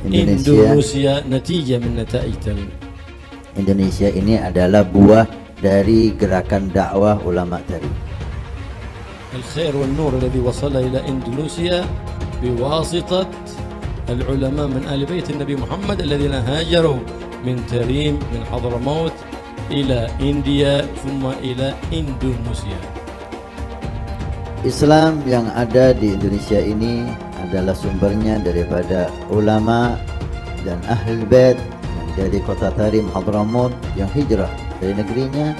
Indonesia natijah min nataij Tarim. Indonesia ini adalah buah dari gerakan dakwah ulama Tarim. الخير والنور الذي وصل إلى إندونيسيا بواسطة العلماء من آل بيت النبي محمد الذين هاجروا من تريم من حضرموت إلى إنديا ثم إلى إندونيسيا. Islam yang ada di Indonesia ini adalah sumbernya daripada ulama dan ahli bait dari kota Tarim Hadramaut yang hijrah dari negerinya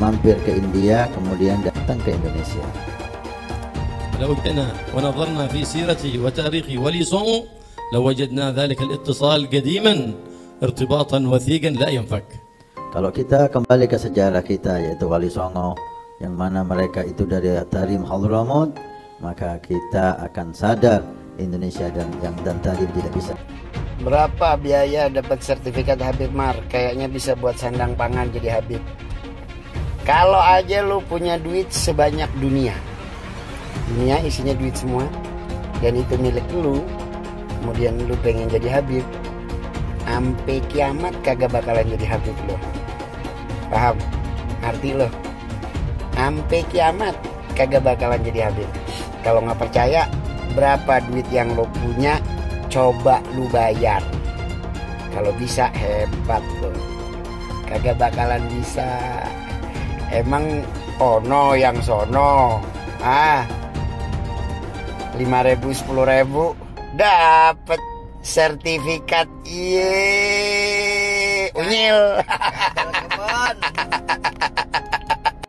mampir ke India kemudian datang ke Indonesia. لو جئنا ونظرنا في سيرته وتاريخه ولسانه لوجدنا ذلك الاتصال قديما ارتباطا وثيقا لا ينفك. Kalau kita kembali ke sejarah kita yaitu Wali Songo yang mana mereka itu dari Tarim Hadramaut, maka kita akan sadar Indonesia dan Tarim tidak bisa. Berapa biaya dapat sertifikat Habib Mar? Kayaknya bisa buat sandang pangan jadi Habib. Kalau aja lu punya duit sebanyak dunia isinya duit semua dan itu milik lu, kemudian lu pengen jadi Habib, sampai kiamat kagak bakalan jadi Habib lo. Paham arti lo? Sampai kiamat kagak bakalan jadi Habib. Kalau nggak percaya, berapa duit yang lo punya, coba lu bayar. Kalau bisa hebat lo. Kagak bakalan bisa. Emang ono yang sono 5.000 10.000 dapat sertifikat unyil.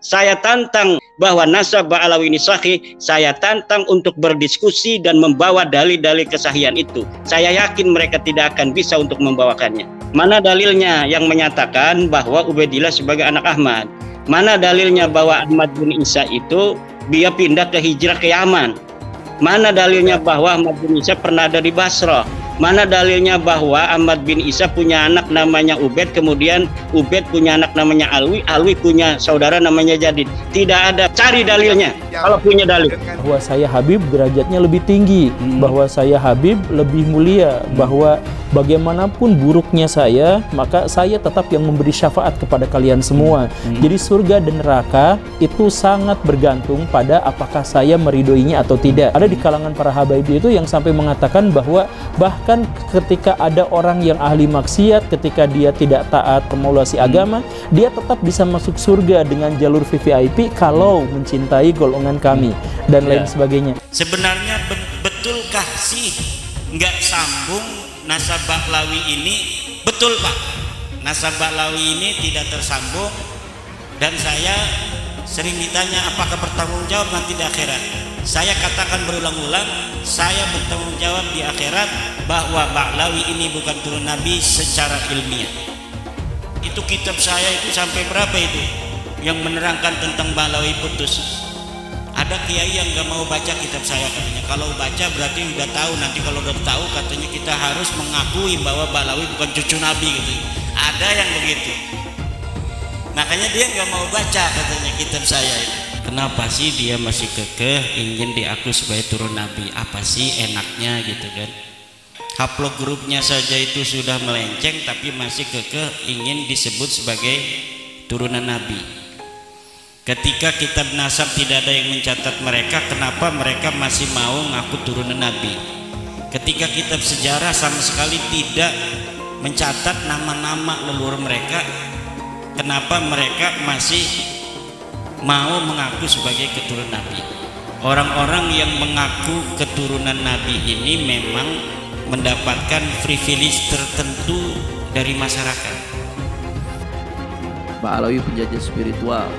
Saya tantang bahwa nasab Ba'alawi ini sahih. Saya tantang untuk berdiskusi dan membawa dalil-dalil kesahihan itu. Saya yakin mereka tidak akan bisa untuk membawakannya. Mana dalilnya yang menyatakan bahwa Ubaidillah sebagai anak Ahmad? Mana dalilnya bahwa Ahmad bin Isa itu dia pindah ke hijrah ke Yaman? Mana dalilnya bahwa Ahmad bin Isa pernah ada di Basrah? Mana dalilnya bahwa Ahmad bin Isa punya anak namanya Ubaid, kemudian Ubaid punya anak namanya Alwi, Alwi punya saudara namanya Jadid? Tidak ada. Cari dalilnya kalau punya dalil. Bahwa saya Habib derajatnya lebih tinggi, bahwa saya Habib lebih mulia, bahwa bagaimanapun buruknya saya, maka saya tetap yang memberi syafaat kepada kalian semua. Jadi surga dan neraka itu sangat bergantung pada apakah saya meridhoinya atau tidak. Ada di kalangan para habaib itu yang sampai mengatakan bahwa bahkan ketika ada orang yang ahli maksiat, ketika dia tidak taat formulasi agama, dia tetap bisa masuk surga dengan jalur VVIP kalau mencintai golongan kami dan lain sebagainya. Sebenarnya betulkah sih nggak sambung nasab Ba'lawi ini? Betul Pak, nasab Ba'lawi ini tidak tersambung, dan saya sering ditanya apakah bertanggung jawab nanti di akhirat. Saya katakan berulang-ulang, saya bertanggung jawab di akhirat bahwa Ba'lawi ini bukan turun Nabi secara ilmiah. Itu kitab saya itu sampai berapa itu yang menerangkan tentang Ba'lawi putus. Ada kiai yang gak mau baca kitab saya katanya. Kalau baca berarti udah tahu. Nanti kalau udah tahu katanya kita harus mengakui bahwa Ba'lawi bukan cucu Nabi gitu. Ada yang begitu. Makanya dia gak mau baca katanya kitab saya itu. Kenapa sih dia masih kekeh ingin diakui sebagai turun Nabi? Apa sih enaknya gitu kan? Haplog grupnya saja itu sudah melenceng, tapi masih kekeh ingin disebut sebagai turunan Nabi. Ketika kitab nasab tidak ada yang mencatat mereka, kenapa mereka masih mau ngaku turunan Nabi? Ketika kitab sejarah sama sekali tidak mencatat nama-nama leluhur mereka, kenapa mereka masih mau mengaku sebagai keturunan Nabi? Orang-orang yang mengaku keturunan Nabi ini memang mendapatkan privilege tertentu dari masyarakat. Ba'alawi penjajah spiritual,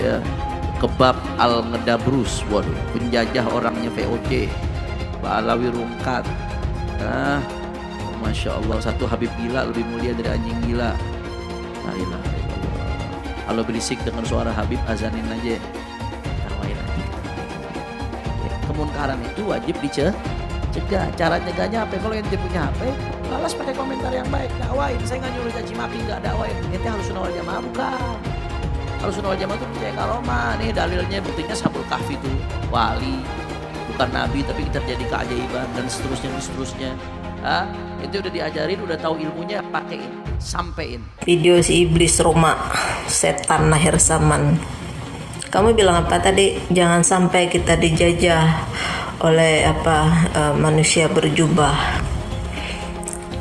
ya, kebab al-ngedabrus, waduh, penjajah orangnya VOC. Ba'alawi rungkat, Masya Allah, satu Habib gila lebih mulia dari anjing gila. La ilaha illallah. Kalau berisik dengan suara Habib, azanin aja, tawain aja. Ya, kemunkaran itu wajib dicegah. Cara nyegahnya apa? Kalau ente punya HP, balas pakai komentar yang baik, dakwain. Saya nggak nyuruh caci maki, nggak dakwain. Ente harus sunnah wal jamaah, bukan? Kalau sunnah wal jamaah itu percaya karomah. Nih dalilnya, buktinya Sabul Kahfi itu wali, bukan nabi, tapi terjadi keajaiban dan seterusnya. Itu udah diajarin, udah tahu ilmunya, pakein, sampein. Video si iblis Roma, setan akhir zaman. Kamu bilang apa tadi? Jangan sampai kita dijajah oleh manusia berjubah.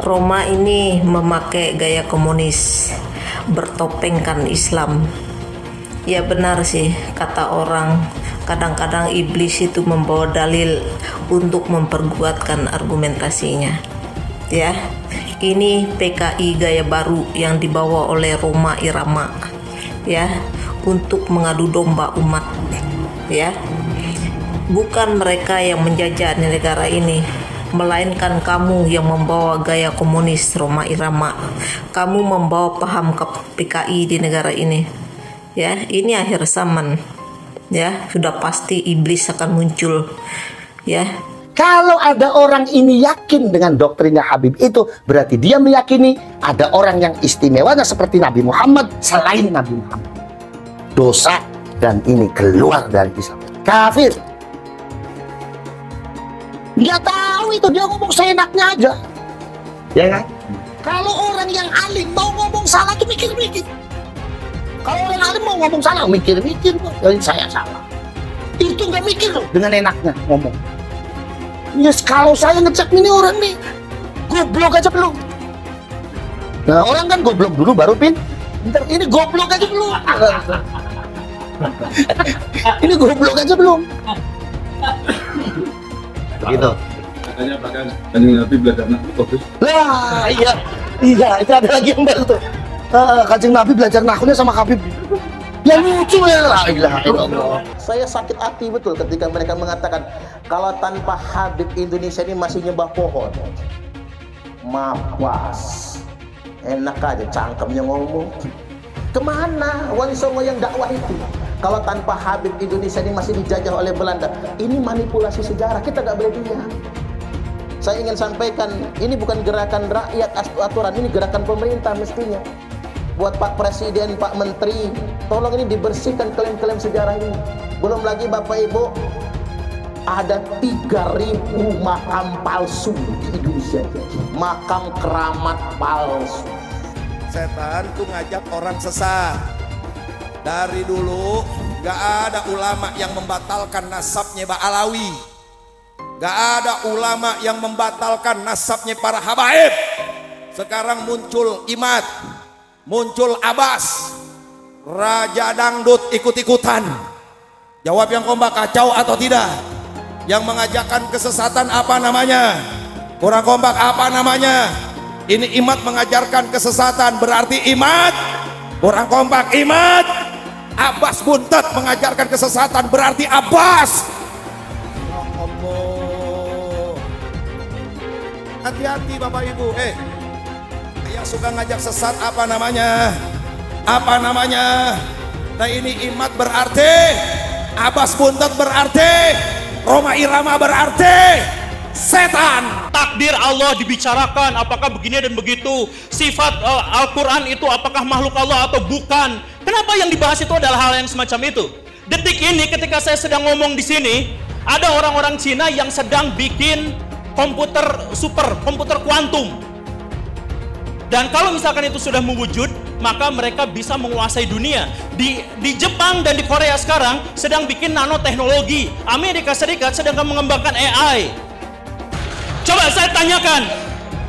Roma ini memakai gaya komunis, bertopengkan Islam. Ya benar sih kata orang, kadang-kadang iblis itu membawa dalil untuk memperkuatkan argumentasinya. Ya, ini PKI gaya baru yang dibawa oleh Roma Irama, ya, untuk mengadu domba umat, ya. Bukan mereka yang menjajah negara ini, melainkan kamu yang membawa gaya komunis Roma Irama. Kamu membawa paham ke PKI di negara ini, ya. Ini akhir zaman, ya, sudah pasti iblis akan muncul, ya. Kalau ada orang ini yakin dengan doktrinnya Habib itu, berarti dia meyakini ada orang yang istimewanya seperti Nabi Muhammad selain Nabi Muhammad. Dosa dan ini keluar dari Islam. Kafir. Dia tahu itu, dia ngomong seenaknya aja. Ya kan? Kalau orang yang alim mau ngomong salah tuh mikir-mikir. Kalau orang alim mau ngomong salah, mikir-mikir. Saya salah. Itu nggak mikir loh dengan enaknya ngomong. Yes, kalau saya ngecek ini orang nih goblok aja belum. Nah orang kan goblok dulu baru pinter. Ini goblok aja belum. Ini goblok aja belum. Begitu. Katanya bahkan Kanjeng Nabi belajar nahwu bagus. Lah iya itu ada lagi yang baru tuh. Kanjeng Nabi belajar nahwunya sama Habib. Yang lucu ya, la ilaha illallah. Saya sakit hati betul ketika mereka mengatakan kalau tanpa Habib Indonesia ini masih nyembah pohon. Mapas. Enak aja cangkemnya ngomong. Kemana Wali Songo yang dakwah itu? Kalau tanpa Habib Indonesia ini masih dijajah oleh Belanda. Ini manipulasi sejarah, kita gak boleh diam. Saya ingin sampaikan, ini bukan gerakan rakyat aturan, ini gerakan pemerintah mestinya. Buat Pak Presiden, Pak Menteri, tolong ini dibersihkan klaim-klaim sejarah ini. Belum lagi Bapak Ibu, ada 3.000 makam palsu di Indonesia. Makam keramat palsu. Setan tuh ngajak orang sesat. Dari dulu gak ada ulama yang membatalkan nasabnya Mbak Alawi. Gak ada ulama yang membatalkan nasabnya para habaib. Sekarang muncul Imad, muncul Abbas, Raja Dangdut ikut-ikutan. Jawab yang kompak, kacau atau tidak? Yang mengajarkan kesesatan apa namanya? Kurang kompak apa namanya? Ini Imad mengajarkan kesesatan, berarti Imad. Kurang kompak, Imad. Abbas Buntet mengajarkan kesesatan, berarti Abbas. Ya Allah. Hati-hati Bapak Ibu. Yang suka ngajak sesat apa namanya? Apa namanya? Nah ini Imad berarti, Abbas Buntet berarti, Roma Irama berarti setan. Takdir Allah dibicarakan, apakah begini dan begitu. Sifat Al-Quran itu apakah makhluk Allah atau bukan. Kenapa yang dibahas itu adalah hal yang semacam itu? Detik ini ketika saya sedang ngomong di sini, ada orang-orang Cina yang sedang bikin komputer komputer kuantum. Dan kalau misalkan itu sudah mewujud, maka mereka bisa menguasai dunia. Di Jepang dan di Korea sekarang sedang bikin nanoteknologi. Amerika Serikat sedang mengembangkan AI. Coba saya tanyakan,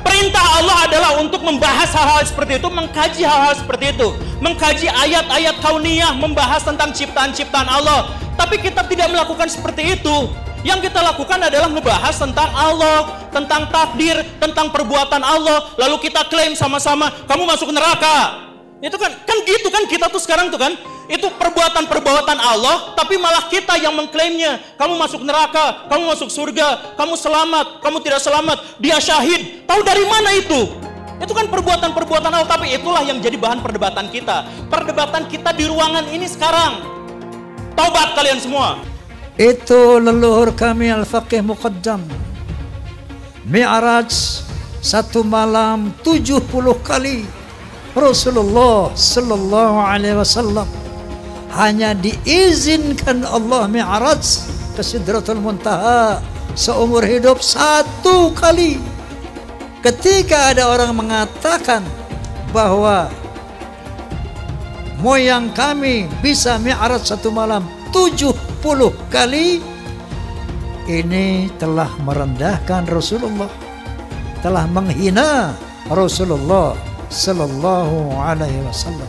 perintah Allah adalah untuk membahas hal-hal seperti itu, mengkaji hal-hal seperti itu, mengkaji ayat-ayat kauniyah, membahas tentang ciptaan-ciptaan Allah. Tapi kita tidak melakukan seperti itu. Yang kita lakukan adalah membahas tentang Allah, tentang takdir, tentang perbuatan Allah. Lalu kita klaim sama-sama, kamu masuk neraka. Itu kan gitu kan kita tuh sekarang tuh kan. Itu perbuatan-perbuatan Allah, tapi malah kita yang mengklaimnya. Kamu masuk neraka, kamu masuk surga, kamu selamat, kamu tidak selamat, dia syahid. Tahu dari mana itu? Itu kan perbuatan-perbuatan Allah, tapi itulah yang jadi bahan perdebatan kita. Perdebatan kita di ruangan ini sekarang. Taubat kalian semua. Itu leluhur kami Al-Faqih Muqaddam. Mi'raj satu malam 70 kali. Rasulullah sallallahu alaihi wasallam hanya diizinkan Allah mi'raj ke Sidratul Muntaha seumur hidup 1 kali. Ketika ada orang mengatakan bahwa moyang kami bisa mi'raj satu malam 70 kali, ini telah merendahkan Rasulullah, telah menghina Rasulullah sallallahu alaihi wasallam.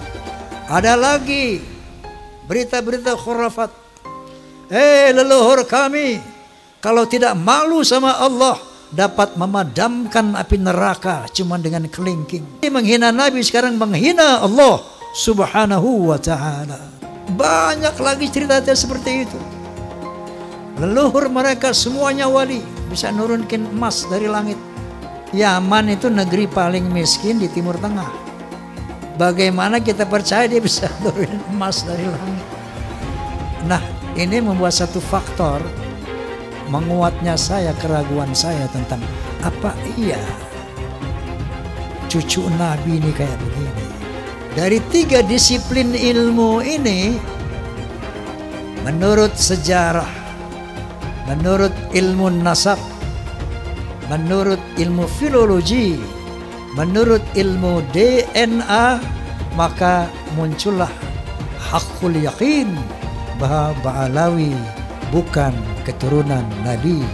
Ada lagi berita-berita khurafat. Leluhur kami kalau tidak malu sama Allah dapat memadamkan api neraka cuma dengan kelingking. Menghina Nabi sekarang menghina Allah subhanahu wa ta'ala. Banyak lagi cerita seperti itu. Leluhur mereka semuanya wali, bisa nurunkan emas dari langit. Yaman itu negeri paling miskin di Timur Tengah. Bagaimana kita percaya dia bisa nurunin emas dari langit? Nah, ini membuat satu faktor menguatnya saya, keraguan saya tentang apa iya cucu Nabi ini kayak begini. Dari 3 disiplin ilmu ini, menurut sejarah, menurut ilmu nasab, menurut ilmu filologi, menurut ilmu DNA, maka muncullah hakul yakin bahwa Ba'alawi bukan keturunan Nabi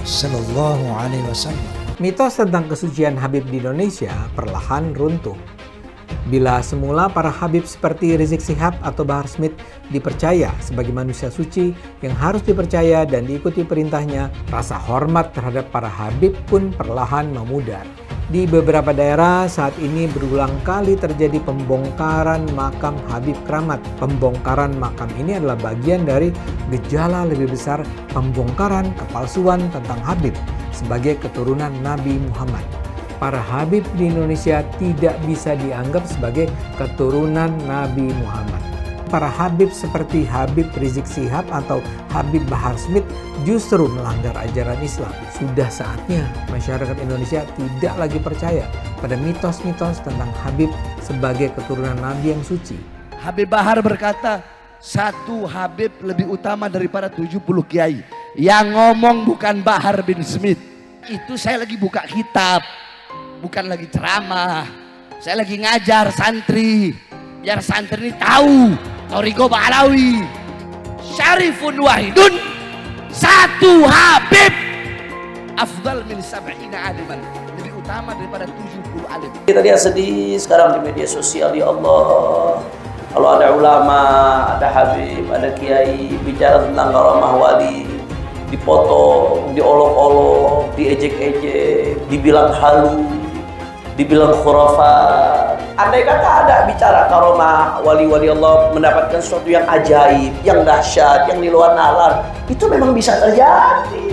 Sallallahu Alaihi Wasallam. Mitos tentang kesucian Habib di Indonesia perlahan runtuh. Bila semula para Habib seperti Rizik Syihab atau Bahar Smith dipercaya sebagai manusia suci yang harus dipercaya dan diikuti perintahnya, rasa hormat terhadap para Habib pun perlahan memudar. Di beberapa daerah saat ini berulang kali terjadi pembongkaran makam Habib Keramat. Pembongkaran makam ini adalah bagian dari gejala lebih besar pembongkaran kepalsuan tentang Habib sebagai keturunan Nabi Muhammad. Para Habib di Indonesia tidak bisa dianggap sebagai keturunan Nabi Muhammad. Para Habib seperti Habib Rizik Syihab atau Habib Bahar Smith justru melanggar ajaran Islam. Sudah saatnya masyarakat Indonesia tidak lagi percaya pada mitos-mitos tentang Habib sebagai keturunan Nabi yang suci. Habib Bahar berkata, satu Habib lebih utama daripada 70 kiai. Yang ngomong bukan Bahar bin Smith. Itu saya lagi buka kitab, bukan lagi ceramah. Saya lagi ngajar santri, biar santri ini tahu Thariqah Ba'alawi syarifun wahidun, satu Habib afdal min 70 aliman, lebih utama daripada 70 alim. Kita lihat sedih sekarang di media sosial, ya Allah. Kalau ada ulama, ada Habib, ada kiai bicara tentang karamah wali, dipotong, diolok-olok, diejek-ejek, dibilang halu, dibilang khurafat. Andai kata ada bicara karomah wali-wali Allah mendapatkan sesuatu yang ajaib, yang dahsyat, yang di luar nalar, itu memang bisa terjadi.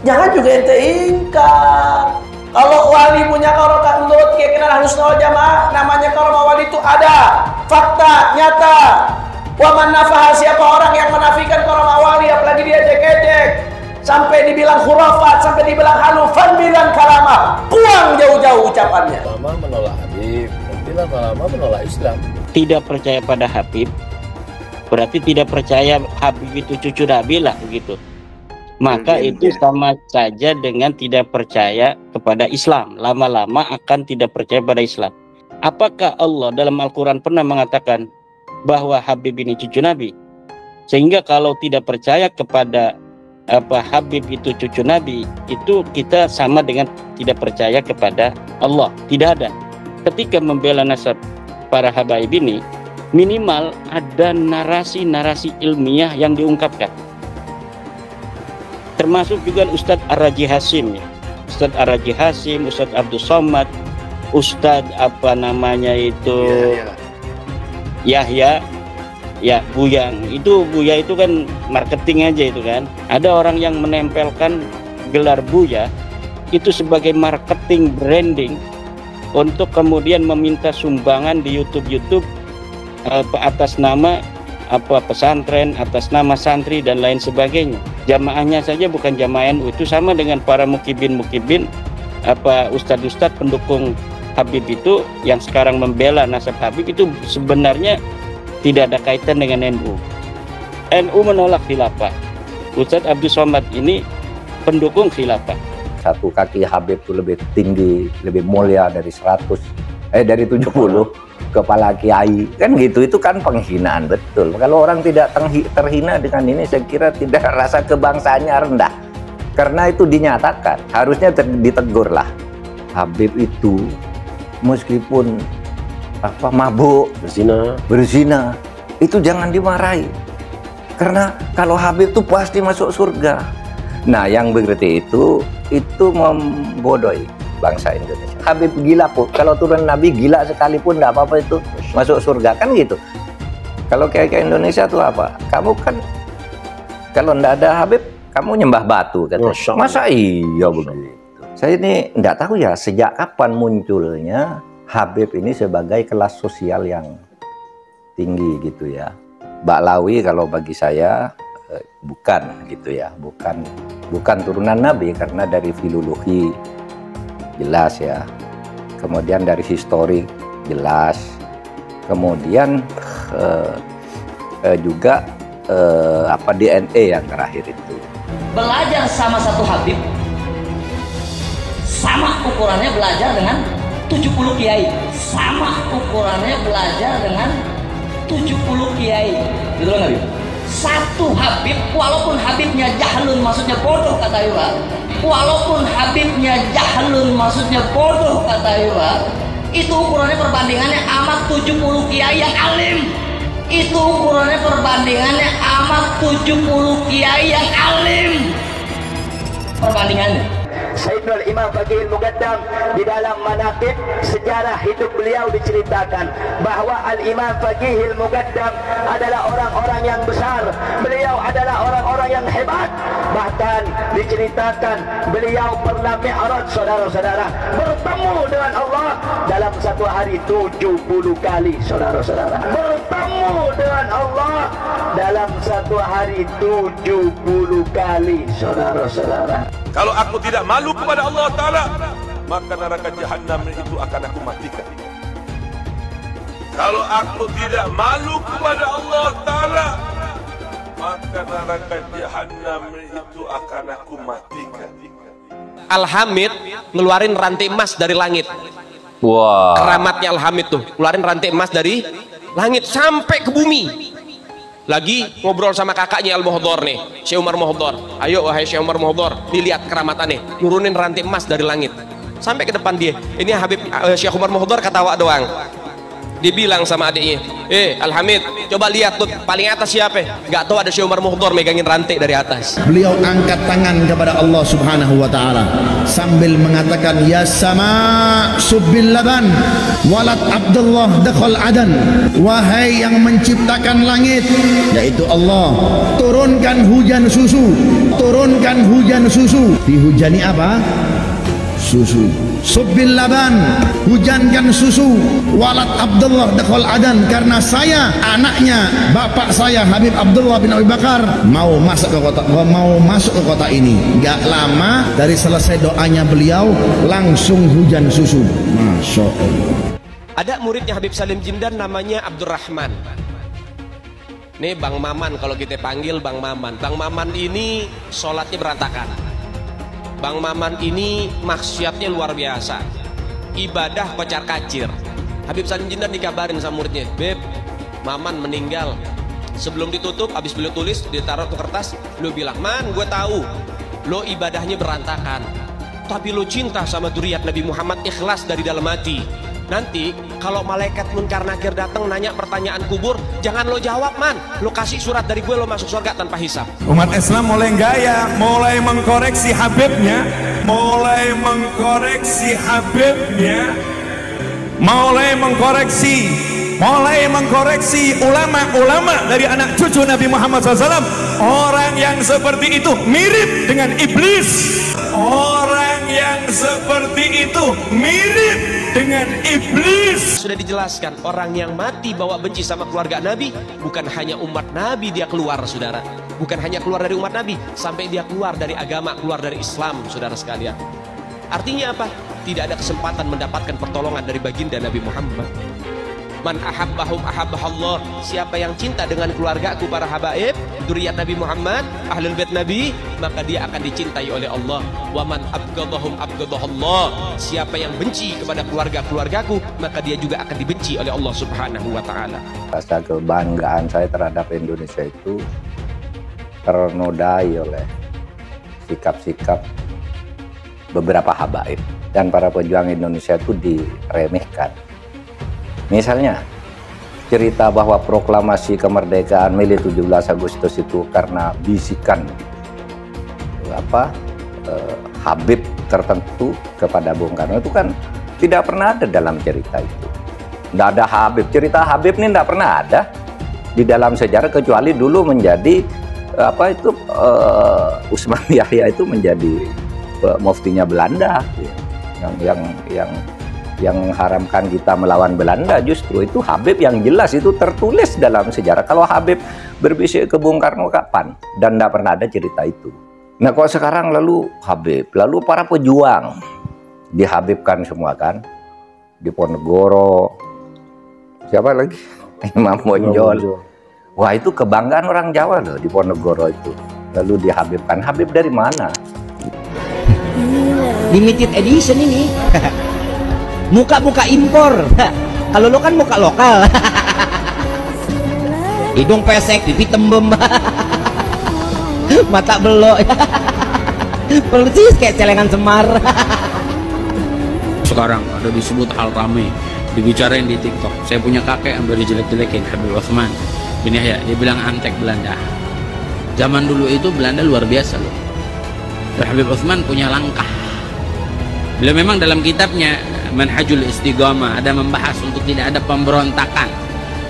Jangan juga ente ingkar. Kalau wali punya karomah menurut keyakinan Ahlussunnah wal Jamaah, namanya karomah wali itu ada, fakta, nyata. Wa man nafaha, siapa orang yang menafikan karomah wali, apalagi dia ejek-ejek, sampai dibilang khurafat, sampai dibilang halu, fan bilang kalamah, buang jauh-jauh ucapannya. Ulama menolak Habib, bilang ulama menolak Islam. Tidak percaya pada Habib berarti tidak percaya Habib itu cucu Nabi lah begitu. Maka itu sama saja dengan tidak percaya kepada Islam. Lama-lama akan tidak percaya pada Islam. Apakah Allah dalam Al-Quran pernah mengatakan bahwa Habib ini cucu Nabi? Sehingga kalau tidak percaya kepada Habib itu cucu Nabi, itu kita sama dengan tidak percaya kepada Allah. Tidak ada. Ketika membela nasab para habaib ini, minimal ada narasi-narasi ilmiah yang diungkapkan. Termasuk juga Ustadz Ar-Raji Hasim, Ustadz Ar-Raji Hasim, Ustadz Abdul Somad, Ustadz Yahya, ya Buya itu kan marketing aja itu kan. Ada orang yang menempelkan gelar Buya itu sebagai marketing branding untuk kemudian meminta sumbangan di YouTube atas nama pesantren, atas nama santri dan lain sebagainya. Jamaahnya saja bukan jamaah NU, itu sama dengan para mukibin ustadz-ustadz pendukung Habib itu yang sekarang membela nasab Habib, itu sebenarnya tidak ada kaitan dengan NU. NU menolak khilafah. Ustadz Abdul Somad ini pendukung khilafah. satu kaki Habib itu lebih tinggi, lebih mulia dari 70 kepala kiai, kan gitu. Itu kan penghinaan betul. Kalau orang tidak terhina dengan ini, saya kira tidak, rasa kebangsaannya rendah. Karena itu dinyatakan, harusnya ditegur lah. Habib itu meskipun mabuk, berzina, itu jangan dimarahi. Karena kalau Habib itu pasti masuk surga. Nah, yang begitu itu membodohi bangsa Indonesia. Habib gila pun, kalau turun Nabi gila sekalipun tidak apa-apa itu masuk surga, kan gitu. Kalau kayak Indonesia tuh apa? Kamu kan kalau tidak ada Habib, kamu nyembah batu kan? Masa iya begitu? Saya ini tidak tahu ya sejak kapan munculnya Habib ini sebagai kelas sosial yang tinggi gitu ya. Baklawi kalau bagi saya bukan gitu ya, bukan turunan Nabi, karena dari filologi jelas ya, kemudian dari histori jelas, kemudian juga DNA yang terakhir itu. Belajar sama satu Habib, sama ukurannya belajar dengan 70 kiai, sama ukurannya belajar dengan 70 kiai, gitu loh Nabi. Satu Habib, walaupun Habibnya jahlun, maksudnya bodoh kata Iwa, walaupun Habibnya jahlun, maksudnya bodoh kata Iwa, itu ukurannya perbandingannya amat 70 kiai yang alim. Itu ukurannya perbandingannya amat 70 kiai yang alim. Perbandingannya. Sayyidul Imam Faqihil Muqaddam di dalam manaqib sejarah hidup beliau diceritakan bahwa Al-Imam Faqihil Muqaddam adalah orang-orang yang besar, beliau adalah orang-orang yang hebat. Bahkan diceritakan beliau pernah mi'raj, saudara-saudara, bertemu dengan Allah dalam satu hari 70 kali, saudara-saudara. Bertemu dengan Allah dalam satu hari 70 kali, saudara-saudara. Kalau aku tidak malu kepada Allah Ta'ala, maka neraka jahanam itu akan aku matikan. Kalau aku tidak malu kepada Allah Ta'ala, maka neraka jahanam itu akan aku matikan. Al-Hamid ngeluarin rantai emas dari langit. Wah. Keramatnya Al-Hamid tuh, ngeluarin rantai emas dari langit sampai ke bumi. Lagi ngobrol sama kakaknya Al-Muhdhar nih, Syekh Umar Muhdhar. Ayo wahai Syekh Umar Muhdhar, dilihat keramatannya, nurunin rantai emas dari langit sampai ke depan dia. Ini Habib Syekh Umar Muhdhar ketawa doang. Dia bilang sama adiknya, Al-Hamid, coba lihat tuh paling atas siapa? Gak tahu ada Syekh Umar Muhdhar megangin rantai dari atas. Beliau angkat tangan kepada Allah Subhanahu wa taala sambil mengatakan, ya sama subbil laban walad Abdullah dakhal adan. Wahai yang menciptakan langit, yaitu Allah, turunkan hujan susu. Turunkan hujan susu. Dihujani apa? Susu. Subbil laban, hujankan susu. Walad Abdullah dakhal adan, karena saya anaknya bapak saya Habib Abdullah bin Abi Bakar mau masuk ke kota ini. Gak lama dari selesai doanya beliau langsung hujan susu. Masya Allah. Ada muridnya Habib Salim Jindan namanya Abdurrahman. Nih Bang Maman, kalau kita panggil Bang Maman. Bang Maman ini sholatnya berantakan. Bang Maman ini maksiatnya luar biasa, ibadah kocar kacir. Habib Salim Jindan dikabarin sama muridnya, Beb, Maman meninggal. Sebelum ditutup, habis beliau tulis, ditaruh ke kertas, beliau bilang, Man, gue tahu lo ibadahnya berantakan, tapi lo cinta sama dzurriyyat Nabi Muhammad, ikhlas dari dalam hati. Nanti kalau malaikat munkar nakir datang nanya pertanyaan kubur, jangan lo jawab, Man, lo kasih surat dari gue, lo masuk surga tanpa hisab. Umat Islam mulai gaya, mulai mengkoreksi Habibnya, mulai mengkoreksi ulama-ulama dari anak cucu Nabi Muhammad SAW. Orang yang seperti itu mirip dengan iblis. Orang yang seperti itu mirip dengan iblis. Sudah dijelaskan, orang yang mati bawa benci sama keluarga Nabi, bukan hanya umat Nabi dia keluar, saudara. Bukan hanya keluar dari umat Nabi, sampai dia keluar dari agama, keluar dari Islam, saudara sekalian. Artinya apa? Tidak ada kesempatan mendapatkan pertolongan dari baginda Nabi Muhammad. Man ahabbahum ahabbahallah. Siapa yang cinta dengan keluargaku para habaib, dzurriyyat Nabi Muhammad, ahlul bait Nabi, maka dia akan dicintai oleh Allah. Wa man abghadahum abghadahallah. Siapa yang benci kepada keluargaku, maka dia juga akan dibenci oleh Allah Subhanahu wa taala. Rasa kebanggaan saya terhadap Indonesia itu ternodai oleh sikap-sikap beberapa habaib dan para pejuang Indonesia itu diremehkan. Misalnya cerita bahwa proklamasi kemerdekaan Mei 17 Agustus itu karena bisikan Habib tertentu kepada Bung Karno, itu kan tidak pernah ada dalam cerita itu. Tidak ada Habib, cerita Habib ini tidak pernah ada di dalam sejarah, kecuali dulu menjadi Usman Yahya itu menjadi muftinya Belanda yang mengharamkan kita melawan Belanda. Justru itu Habib yang jelas itu tertulis dalam sejarah. Kalau Habib berbisik ke Bung Karno kapan? Dan tidak pernah ada cerita itu. Nah kok sekarang lalu Habib, lalu para pejuang dihabibkan semua kan? Diponegoro, siapa lagi? Imam Bonjol. Wah itu kebanggaan orang Jawa loh, Diponegoro itu. Lalu dihabibkan. Habib dari mana? Limited edition ini. Muka-muka impor. Kalau lo kan muka lokal. Hidung pesek, pipi tembem. Mata belok. Persis kayak celengan Semar. Sekarang ada disebut hal rame, dibicarain di TikTok. Saya punya kakek yang beri jelek-jelekin, Habib Utsman bin Yahya. Dia bilang antek Belanda. Zaman dulu itu Belanda luar biasa loh. Habib Utsman punya langkah. Beliau memang dalam kitabnya Manhajul Istiqamah ada membahas untuk tidak ada pemberontakan,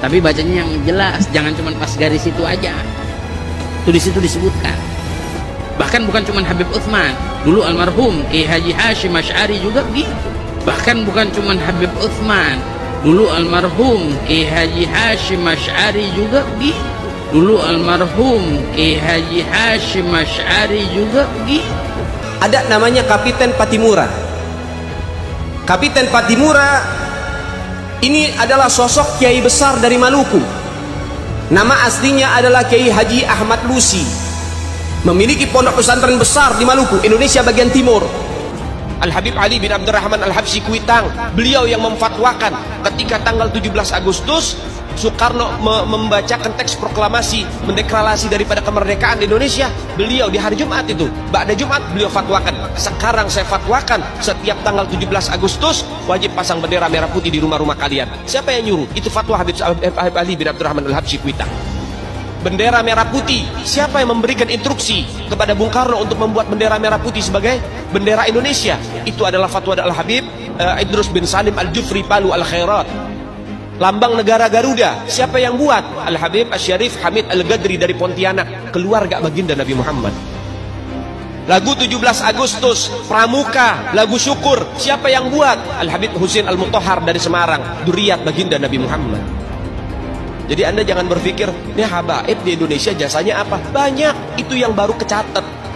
tapi bacanya yang jelas, jangan cuma pas garis itu aja. Itu di situ disebutkan. Bahkan bukan cuma Habib Utsman, dulu almarhum Kiai Haji Hashim Asy'ari juga begitu. Bahkan bukan cuma Habib Utsman, dulu almarhum Kiai Haji Hashim Asy'ari juga begitu. Dulu almarhum Kiai Haji Hashim Asy'ari juga begitu. Ada namanya Kapiten Patimura. Kapiten Patimura ini adalah sosok kiai besar dari Maluku. Nama aslinya adalah Kiai Haji Ahmad Lusi. Memiliki pondok pesantren besar di Maluku, Indonesia bagian timur. Al-Habib Ali bin Abdurrahman Al-Habsyi Kuitang, beliau yang memfatwakan ketika tanggal 17 Agustus Soekarno membacakan teks proklamasi mendeklarasi daripada kemerdekaan di Indonesia. Beliau di hari Jumat itu, ba'da Jumat beliau fatwakan, sekarang saya fatwakan setiap tanggal 17 Agustus wajib pasang bendera merah putih di rumah-rumah kalian. Siapa yang nyuruh? Itu fatwa Habib Ali bin Abdurrahman Al-Habsyi Kuitang. Bendera merah putih, siapa yang memberikan instruksi kepada Bung Karno untuk membuat bendera merah putih sebagai bendera Indonesia? Itu adalah fatwa Al-Habib Idrus bin Salim Al-Jufri Palu Al-Khairat. Lambang negara Garuda, siapa yang buat? Al-Habib Asy-Syarif Hamid Al-Gadri dari Pontianak, keluarga baginda Nabi Muhammad. Lagu 17 Agustus, Pramuka, lagu syukur, siapa yang buat? Al-Habib Husin Al-Mutahhar dari Semarang, dzurriyyat baginda Nabi Muhammad. Jadi Anda jangan berpikir, ini habaib di Indonesia jasanya apa? Banyak, itu yang baru kecatat.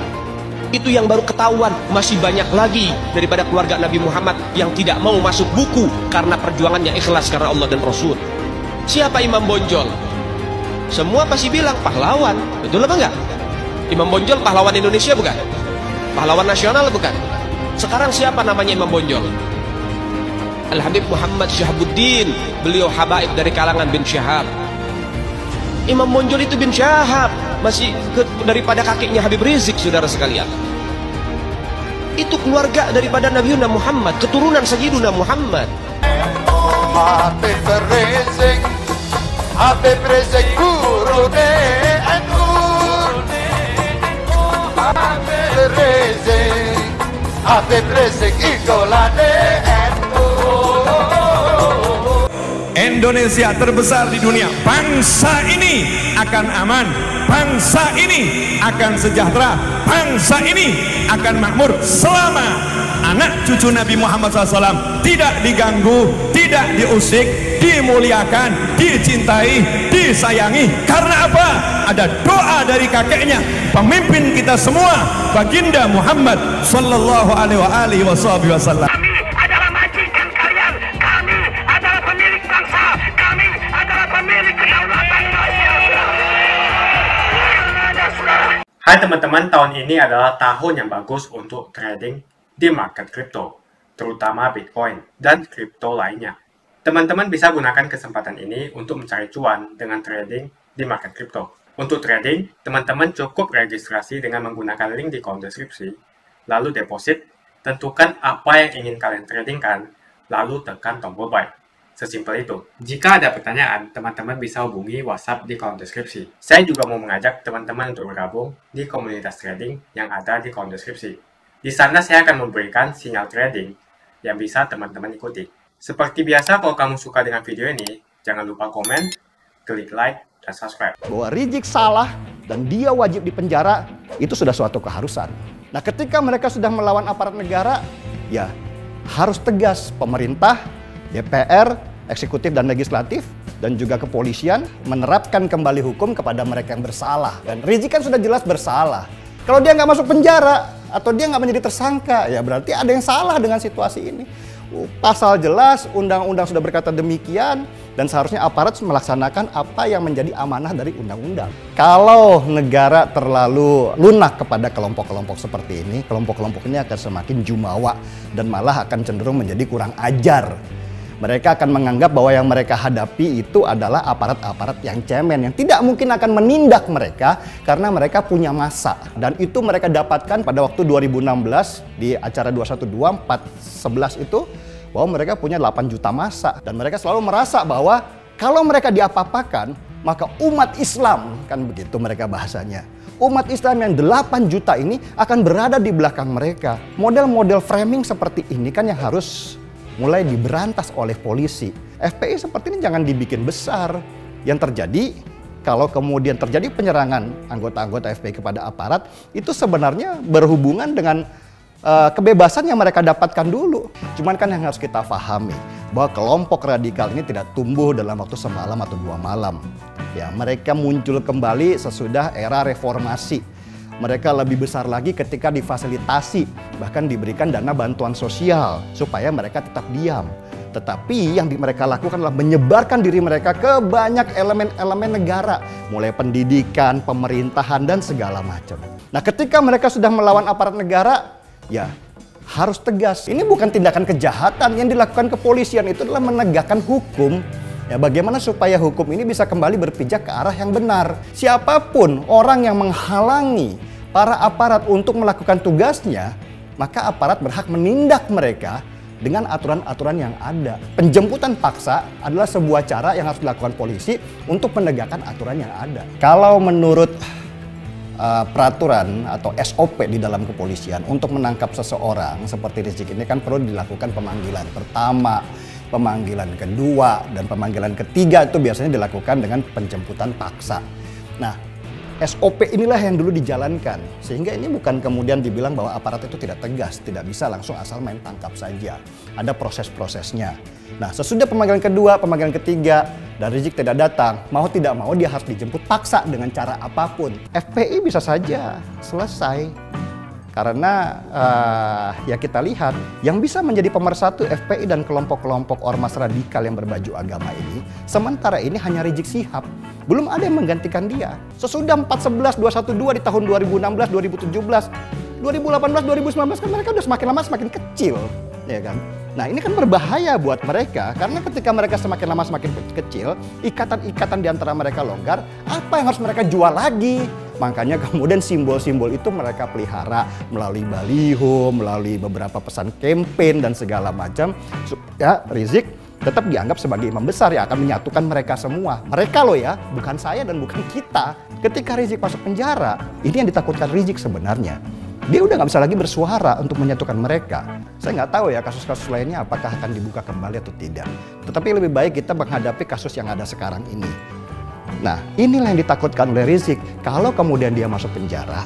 Itu yang baru ketahuan. Masih banyak lagi daripada keluarga Nabi Muhammad yang tidak mau masuk buku karena perjuangannya ikhlas karena Allah dan Rasul. Siapa Imam Bonjol? Semua pasti bilang pahlawan. Betul apa enggak? Imam Bonjol pahlawan Indonesia bukan? Pahlawan nasional bukan? Sekarang siapa namanya Imam Bonjol? Al-Habib Muhammad Syahabuddin. Beliau habaib dari kalangan bin Syahab. Imam Bonjol itu bin Syahab, masih daripada kakeknya Habib Rizik, saudara sekalian. Itu keluarga daripada Nabi Muhammad, keturunan Sayyiduna Muhammad. Habib Rizik guru de Habib Rizik idola de Indonesia terbesar di dunia. Bangsa ini akan aman, bangsa ini akan sejahtera, bangsa ini akan makmur selama anak cucu Nabi Muhammad SAW tidak diganggu, tidak diusik, dimuliakan, dicintai, disayangi. Karena apa? Ada doa dari kakeknya, pemimpin kita semua, baginda Muhammad sallallahu alaihi wasallam. Kami adalah majikan kalian, kami adalah pemilik bangsa, kami Hai teman-teman, tahun ini adalah tahun yang bagus untuk trading di market kripto, terutama Bitcoin dan kripto lainnya. Teman-teman bisa gunakan kesempatan ini untuk mencari cuan dengan trading di market kripto. Untuk trading, teman-teman cukup registrasi dengan menggunakan link di kolom deskripsi, lalu deposit, tentukan apa yang ingin kalian tradingkan, lalu tekan tombol buy. Sesimpel itu. Jika ada pertanyaan, teman-teman bisa hubungi WhatsApp di kolom deskripsi. Saya juga mau mengajak teman-teman untuk bergabung di komunitas trading yang ada di kolom deskripsi. Di sana saya akan memberikan sinyal trading yang bisa teman-teman ikuti. Seperti biasa, kalau kamu suka dengan video ini, jangan lupa komen, klik like, dan subscribe. Bahwa Rizik salah dan dia wajib dipenjara, itu sudah suatu keharusan. Nah, ketika mereka sudah melawan aparat negara, ya harus tegas pemerintah, DPR, eksekutif dan legislatif, dan juga kepolisian menerapkan kembali hukum kepada mereka yang bersalah. Dan Rizik kan sudah jelas bersalah. Kalau dia nggak masuk penjara atau dia nggak menjadi tersangka, ya berarti ada yang salah dengan situasi ini. Pasal jelas, undang-undang sudah berkata demikian, dan seharusnya aparat melaksanakan apa yang menjadi amanah dari undang-undang. Kalau negara terlalu lunak kepada kelompok-kelompok seperti ini, kelompok-kelompok ini akan semakin jumawa dan malah akan cenderung menjadi kurang ajar. Mereka akan menganggap bahwa yang mereka hadapi itu adalah aparat-aparat yang cemen, yang tidak mungkin akan menindak mereka karena mereka punya massa. Dan itu mereka dapatkan pada waktu 2016 di acara 212, 411 itu, bahwa mereka punya 8 juta massa. Dan mereka selalu merasa bahwa kalau mereka diapa-apakan, maka umat Islam, kan begitu mereka bahasanya, umat Islam yang 8 juta ini akan berada di belakang mereka. Model-model framing seperti ini kan yang harus mulai diberantas oleh polisi. FPI seperti ini jangan dibikin besar. Yang terjadi, kalau kemudian terjadi penyerangan anggota-anggota FPI kepada aparat, itu sebenarnya berhubungan dengan kebebasan yang mereka dapatkan dulu. Cuman kan yang harus kita pahami, bahwa kelompok radikal ini tidak tumbuh dalam waktu semalam atau 2 malam. Ya, mereka muncul kembali sesudah era reformasi. Mereka lebih besar lagi ketika difasilitasi, bahkan diberikan dana bantuan sosial supaya mereka tetap diam. Tetapi yang mereka lakukan adalah menyebarkan diri mereka ke banyak elemen-elemen negara, mulai pendidikan, pemerintahan, dan segala macam. Nah, ketika mereka sudah melawan aparat negara, ya harus tegas. Ini bukan tindakan kejahatan, yang dilakukan kepolisian itu adalah menegakkan hukum. Ya, bagaimana supaya hukum ini bisa kembali berpijak ke arah yang benar. Siapapun orang yang menghalangi para aparat untuk melakukan tugasnya, maka aparat berhak menindak mereka dengan aturan-aturan yang ada. Penjemputan paksa adalah sebuah cara yang harus dilakukan polisi untuk menegakkan aturan yang ada. Kalau menurut peraturan atau SOP di dalam kepolisian, untuk menangkap seseorang seperti Rizik ini kan perlu dilakukan pemanggilan pertama, pemanggilan kedua, dan pemanggilan ketiga itu biasanya dilakukan dengan penjemputan paksa. Nah, SOP inilah yang dulu dijalankan, sehingga ini bukan kemudian dibilang bahwa aparat itu tidak tegas, tidak bisa langsung asal main tangkap saja. Ada proses-prosesnya. Nah, sesudah pemanggilan kedua, pemanggilan ketiga, dan Rizik tidak datang, mau tidak mau dia harus dijemput paksa dengan cara apapun. FPI bisa saja selesai. Karena ya kita lihat, yang bisa menjadi pemersatu FPI dan kelompok-kelompok ormas radikal yang berbaju agama ini, sementara ini hanya Rizik Syihab. Belum ada yang menggantikan dia. Sesudah 411, 212 di tahun 2016, 2017, 2018, 2019 kan mereka udah semakin lama semakin kecil, ya kan? Nah, ini kan berbahaya buat mereka, karena ketika mereka semakin lama semakin kecil, ikatan-ikatan di antara mereka longgar, apa yang harus mereka jual lagi? Makanya kemudian simbol-simbol itu mereka pelihara melalui baliho, melalui beberapa pesan campaign dan segala macam, supaya Rizik tetap dianggap sebagai imam besar yang akan menyatukan mereka semua. Mereka loh ya, bukan saya dan bukan kita. Ketika Rizik masuk penjara, ini yang ditakutkan Rizik sebenarnya. Dia udah nggak bisa lagi bersuara untuk menyatukan mereka. Saya nggak tahu ya kasus-kasus lainnya apakah akan dibuka kembali atau tidak. Tetapi lebih baik kita menghadapi kasus yang ada sekarang ini. Nah, inilah yang ditakutkan oleh Rizik. Kalau kemudian dia masuk penjara,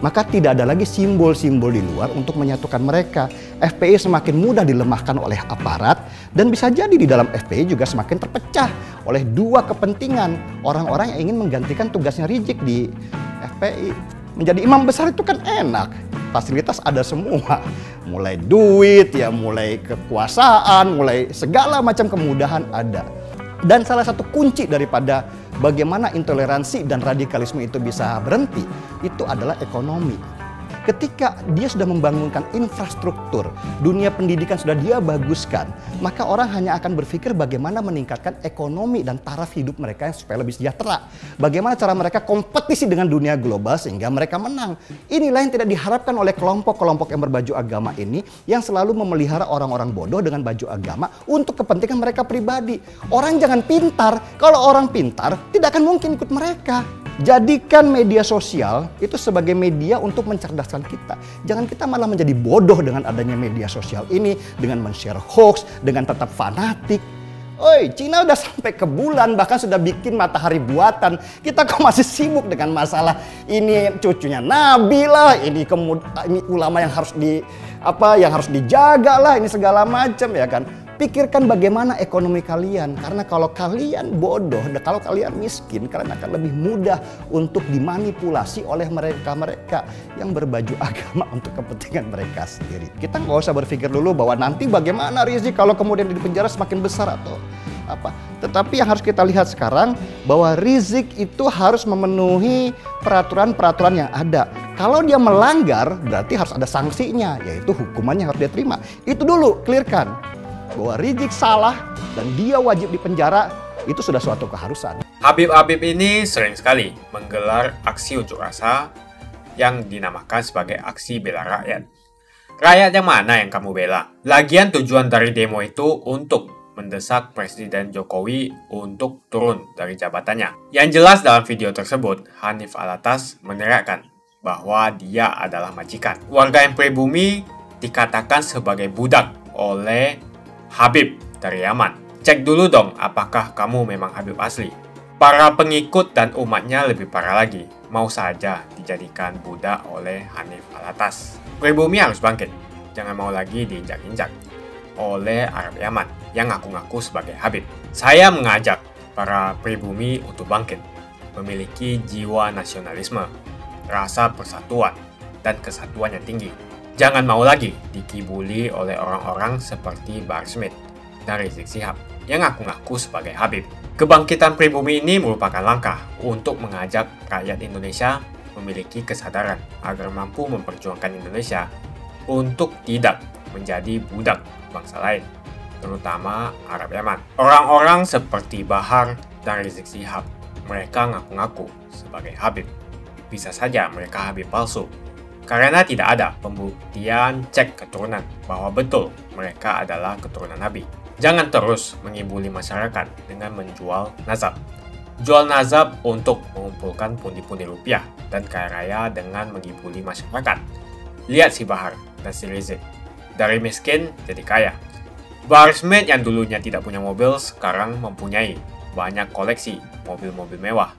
maka tidak ada lagi simbol-simbol di luar untuk menyatukan mereka. FPI semakin mudah dilemahkan oleh aparat, dan bisa jadi di dalam FPI juga semakin terpecah oleh dua kepentingan. Orang-orang yang ingin menggantikan tugasnya Rizik di FPI. Menjadi imam besar itu kan enak, fasilitas ada semua, mulai duit ya, mulai kekuasaan, mulai segala macam kemudahan ada. Dan salah satu kunci daripada bagaimana intoleransi dan radikalisme itu bisa berhenti, itu adalah ekonomi. Ketika dia sudah membangunkan infrastruktur, dunia pendidikan sudah dia baguskan, maka orang hanya akan berpikir bagaimana meningkatkan ekonomi dan taraf hidup mereka supaya lebih sejahtera. Bagaimana cara mereka kompetisi dengan dunia global sehingga mereka menang. Inilah yang tidak diharapkan oleh kelompok-kelompok yang berbaju agama ini, yang selalu memelihara orang-orang bodoh dengan baju agama untuk kepentingan mereka pribadi. Orang jangan pintar, kalau orang pintar tidak akan mungkin ikut mereka. Jadikan media sosial itu sebagai media untuk mencerdaskan kita. Jangan kita malah menjadi bodoh dengan adanya media sosial ini, dengan men-share hoax, dengan tetap fanatik. Oi, Cina udah sampai ke bulan, bahkan sudah bikin matahari buatan. Kita kok masih sibuk dengan masalah ini cucunya Nabi lah, ini ulama yang harus dijaga lah, ini segala macam ya kan. Pikirkan bagaimana ekonomi kalian, karena kalau kalian bodoh, kalau kalian miskin, kalian akan lebih mudah untuk dimanipulasi oleh mereka-mereka yang berbaju agama untuk kepentingan mereka sendiri. Kita nggak usah berpikir dulu bahwa nanti bagaimana Rizik kalau kemudian di penjara semakin besar atau apa. Tetapi yang harus kita lihat sekarang bahwa Rizik itu harus memenuhi peraturan-peraturan yang ada. Kalau dia melanggar berarti harus ada sanksinya, yaitu hukumannya harus dia terima. Itu dulu, clearkan. Bahwa Rizik salah dan dia wajib dipenjara, itu sudah suatu keharusan. Habib-habib ini sering sekali menggelar aksi unjuk rasa yang dinamakan sebagai aksi bela rakyat. Rakyat yang mana yang kamu bela? Lagian tujuan dari demo itu untuk mendesak Presiden Jokowi untuk turun dari jabatannya. Yang jelas dalam video tersebut, Hanif Alatas meneriakkan bahwa dia adalah majikan. Warga yang pribumi dikatakan sebagai budak oleh Habib dari Yaman. Cek dulu dong apakah kamu memang Habib asli. Para pengikut dan umatnya lebih parah lagi. Mau saja dijadikan budak oleh Hanif Alatas. Pribumi harus bangkit. Jangan mau lagi diinjak-injak oleh Arab Yaman yang ngaku-ngaku sebagai Habib. Saya mengajak para pribumi untuk bangkit. Memiliki jiwa nasionalisme, rasa persatuan, dan kesatuan yang tinggi. Jangan mau lagi dikibuli oleh orang-orang seperti Bahar Smith dan Rizik Syihab yang ngaku-ngaku sebagai Habib. Kebangkitan pribumi ini merupakan langkah untuk mengajak rakyat Indonesia memiliki kesadaran agar mampu memperjuangkan Indonesia untuk tidak menjadi budak bangsa lain, terutama Arab Yaman. Orang-orang seperti Bahar dan Rizik Syihab, mereka ngaku-ngaku sebagai Habib. Bisa saja mereka Habib palsu, karena tidak ada pembuktian cek keturunan bahwa betul mereka adalah keturunan Nabi. Jangan terus mengibuli masyarakat dengan menjual nazab. Jual nazab untuk mengumpulkan pundi-pundi rupiah dan kaya raya dengan mengibuli masyarakat. Lihat si Bahar dan si Rizik. Dari miskin jadi kaya. Bahar Smith yang dulunya tidak punya mobil sekarang mempunyai banyak koleksi mobil-mobil mewah.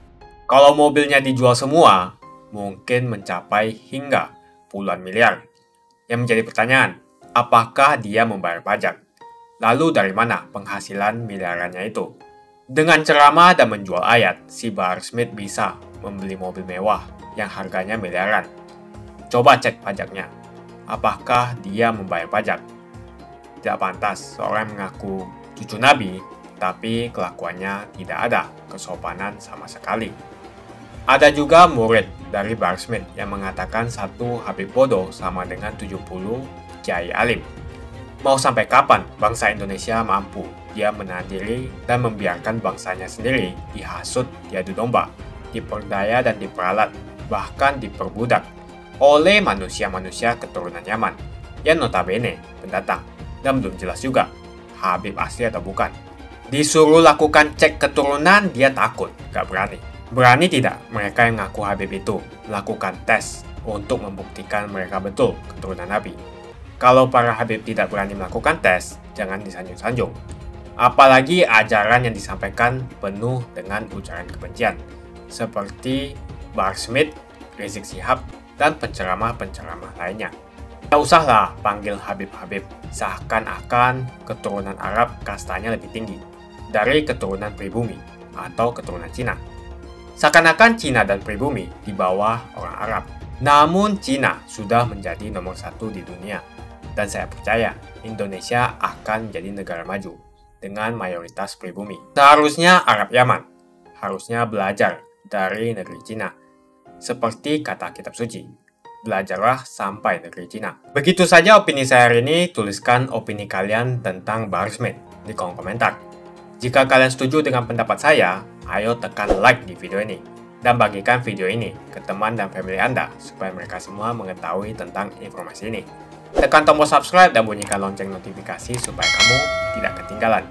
Kalau mobilnya dijual semua, mungkin mencapai hingga puluhan miliar. Yang menjadi pertanyaan, apakah dia membayar pajak? Lalu dari mana penghasilan miliarannya itu? Dengan ceramah dan menjual ayat, si Bahar Smith bisa membeli mobil mewah yang harganya miliaran. Coba cek pajaknya. Apakah dia membayar pajak? Tidak pantas seorang mengaku cucu Nabi, tapi kelakuannya tidak ada kesopanan sama sekali. Ada juga murid dari Bahar Smith yang mengatakan satu Habib bodoh sama dengan 70 Kiai Alim. Mau sampai kapan bangsa Indonesia mampu dia menahan diri dan membiarkan bangsanya sendiri dihasut, diadu domba, diperdaya dan diperalat, bahkan diperbudak oleh manusia-manusia keturunan Yaman yang notabene pendatang dan belum jelas juga Habib asli atau bukan. Disuruh lakukan cek keturunan, dia takut, gak berani. Berani tidak mereka yang ngaku Habib itu melakukan tes untuk membuktikan mereka betul keturunan Nabi? Kalau para Habib tidak berani melakukan tes, jangan disanjung-sanjung. Apalagi ajaran yang disampaikan penuh dengan ujaran kebencian, seperti Bahar Smith, Rizik Syihab, dan penceramah-penceramah lainnya. Tidak usahlah panggil Habib-Habib, seakan-akan keturunan Arab kastanya lebih tinggi dari keturunan pribumi atau keturunan Cina. Seakan-akan Cina dan pribumi di bawah orang Arab. Namun Cina sudah menjadi nomor 1 di dunia. Dan saya percaya Indonesia akan menjadi negara maju dengan mayoritas pribumi. Seharusnya Arab Yaman harusnya belajar dari negeri Cina. Seperti kata kitab suci, belajarlah sampai negeri Cina. Begitu saja opini saya hari ini. Tuliskan opini kalian tentang Bahar Smith di kolom komentar. Jika kalian setuju dengan pendapat saya, ayo tekan like di video ini. Dan bagikan video ini ke teman dan family Anda, supaya mereka semua mengetahui tentang informasi ini. Tekan tombol subscribe dan bunyikan lonceng notifikasi supaya kamu tidak ketinggalan